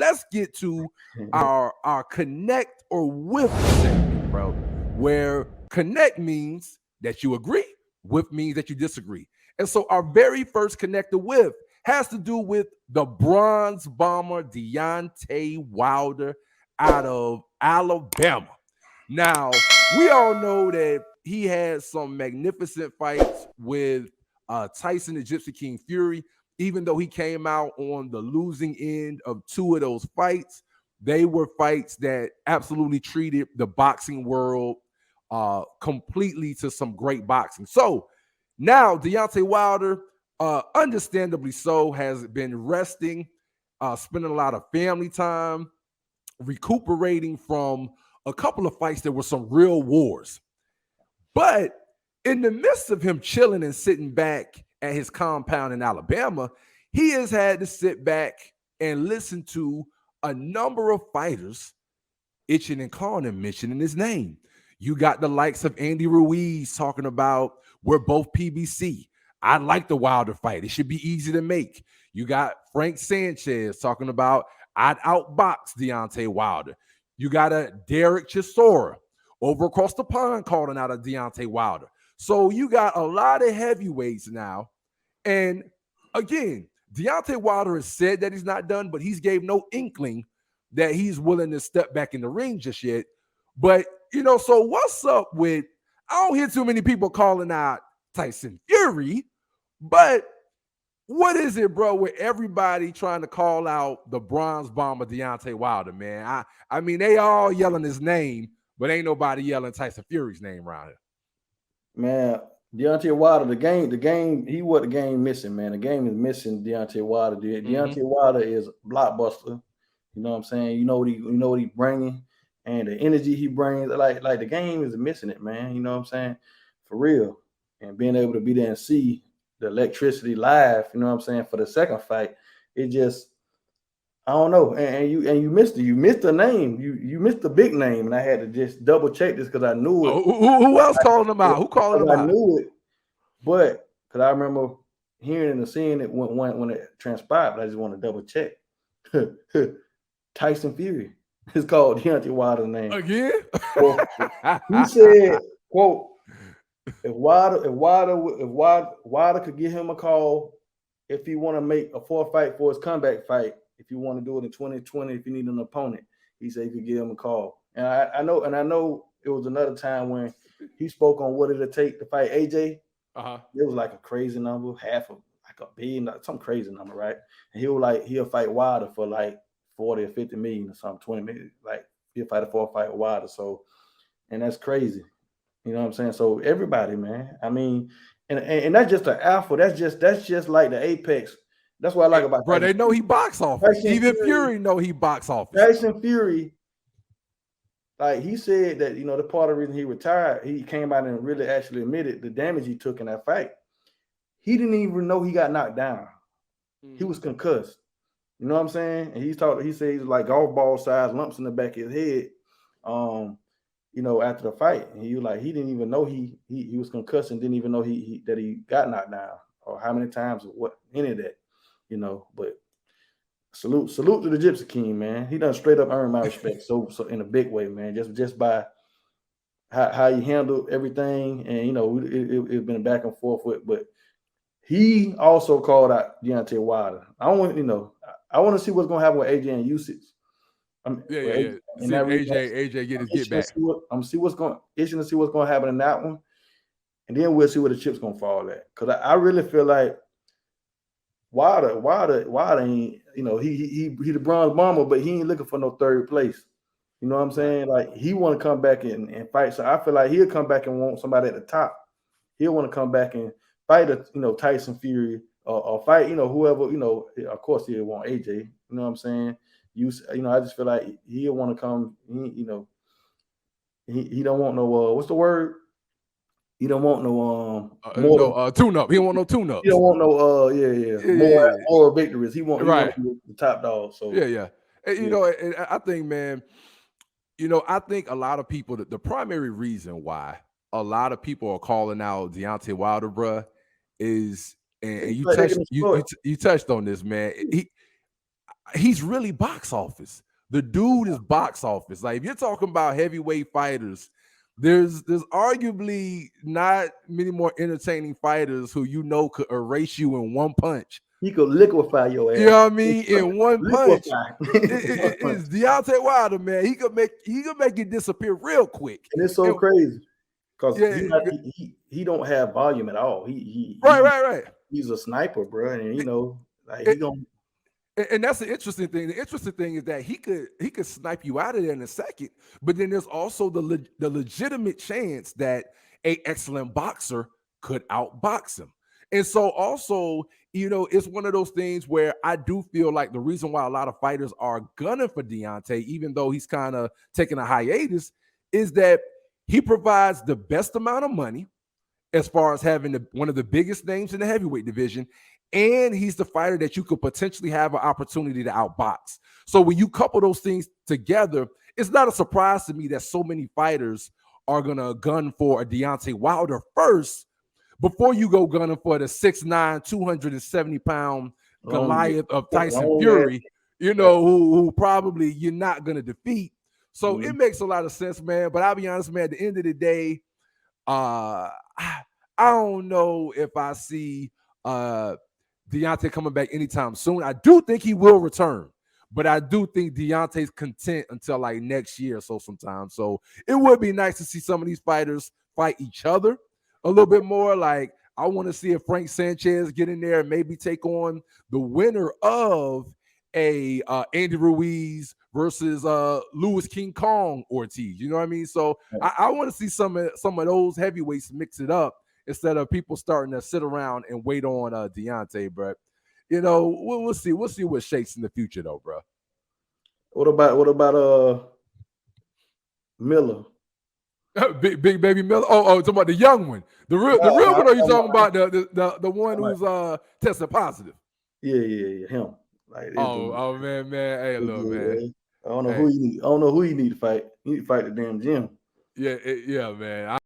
let's get to our connect or with segment, bro. Where connect means that you agree, with means that you disagree. And so our very first connector with has to do with the bronze bomber Deontay Wilder out of Alabama. Now, we all know that he had some magnificent fights with Tyson the Gypsy King Fury. Even though he came out on the losing end of two of those fights, they were fights that absolutely treated the boxing world completely to some great boxing. So now Deontay Wilder, understandably so, has been resting, spending a lot of family time, recuperating from a couple of fights that were some real wars. But in the midst of him chilling and sitting back at his compound in Alabama, he has had to sit back and listen to a number of fighters itching and calling him, mentioning his name. You got the likes of Andy Ruiz talking about we're both PBC. I like the Wilder fight. It should be easy to make. You got Frank Sanchez talking about I'd outbox Deontay Wilder. You got a Derek Chisora over across the pond calling out a Deontay Wilder. So you got a lot of heavyweights now. And again, Deontay Wilder has said that he's not done, but he's gave no inkling that he's willing to step back in the ring just yet. But, so what's up with, I don't hear too many people calling out Tyson Fury, but what is it, bro, with everybody trying to call out the bronze bomber Deontay Wilder, man? I mean, they all yelling his name, but ain't nobody yelling Tyson Fury's name around here. Man, Deontay Wilder, the game, he what the game missing, man. The game is missing Deontay Wilder. Deontay Wilder is a blockbuster. You know what I'm saying? You know what he bringing, and the energy he brings. Like the game is missing it, man. You know what I'm saying? For real. And being able to be there and see the electricity live, you know what I'm saying, for the second fight, it just, I don't know. And you missed it. You missed the name. You missed the big name, and I had to just double check this because I knew it. Who else calling him out? Who calling him out? I knew it, but because I remember hearing and seeing it when it transpired, but I just want to double check. Tyson Fury is called Deontay Wilder's name again. He said, "quote If Wilder could give him a call, if he want to make a 4 fight for his comeback fight, if you want to do it in 2020, if you need an opponent, he said he could give him a call." And I know it was another time when he spoke on what it'd take to fight AJ. It was like a crazy number, half of like $1 billion, some crazy number, right? And he'll fight Wilder for like 40 or 50 million or something, 20 million, like he'll fight a 4 fight with Wilder. So, and that's crazy. You know what I'm saying? So everybody, man. I mean, and that's just the alpha. That's just like the apex. That's what I like about bro. Tyson. They know he box office. Even Fury know he box office. Tyson Fury, like he said that, the part of the reason he retired, he came out and really actually admitted the damage he took in that fight. He didn't even know he got knocked down. He was concussed. You know what I'm saying? And he said he was like golf ball size lumps in the back of his head. After the fight, and he didn't even know he was concussed and didn't even know that he got knocked down or how many times or what any of that, But salute to the Gypsy King, man. He done straight up earned my respect so in a big way, man. Just by how he handled everything, and it's been a back and forth with, but he also called out Deontay Wilder. I want to see what's gonna happen with AJ and Usyk. Yeah. See AJ get his get back. I'm see what's going to happen in that one, and then we'll see where the chips gonna fall at. Because I really feel like Wilder ain't, he the bronze bomber, but he ain't looking for no third place. You know what I'm saying? Like he want to come back and fight. So I feel like he'll come back and want somebody at the top. He'll want to come back and fight Tyson Fury or fight whoever. Of course he'll want AJ. You know what I'm saying? I just feel like he'll want to come. He don't want no what's the word? He don't want no tune up. He don't want no tune up. He don't want no more victories. He want the top dog. So yeah. And, I think, man, I think a lot of people, the primary reason why a lot of people are calling out Deontay Wilder, bruh, is, and you touched on this, man. he's really box office. The dude is box office. Like if you're talking about heavyweight fighters, there's arguably not many more entertaining fighters who could erase you in one punch. He could liquefy your ass. You know what I mean? In one punch. Liquefy. It's Deontay Wilder, man. He could make you disappear real quick. And it's so crazy because he don't have volume at all. Right. He's a sniper, bro, and like he gonna. And that's the interesting thing. The interesting thing is that he could snipe you out of there in a second, but then there's also the legitimate chance that an excellent boxer could outbox him. And so also, it's one of those things where I do feel like the reason why a lot of fighters are gunning for Deontay, even though he's kind of taking a hiatus, is that he provides the best amount of money as far as having one of the biggest names in the heavyweight division. And he's the fighter that you could potentially have an opportunity to outbox. So when you couple those things together, it's not a surprise to me that so many fighters are going to gun for a Deontay Wilder first before you go gunning for the 6'9", 270-pound Goliath of Tyson Fury, who probably you're not going to defeat. So it makes a lot of sense, man. But I'll be honest, man, at the end of the day, I don't know if I see Deontay coming back anytime soon. I do think he will return, but I do think Deontay's content until like next year or so sometime. So it would be nice to see some of these fighters fight each other a little bit more. Like I want to see if Frank Sanchez get in there and maybe take on the winner of a Andy Ruiz versus Louis King Kong Ortiz. You know what I mean? So I want to see some of those heavyweights mix it up, instead of people starting to sit around and wait on Deontay, bro. We'll see. We'll see what shakes in the future, though, bro. What about Miller? Big baby Miller. Oh, talking about the young one, the real one. Or you talking about the one who's tested positive? Yeah, him. Like, oh man. Hey, look, man. I don't know who you need. I don't know who you need to fight. You need to fight the damn gym. Yeah, man.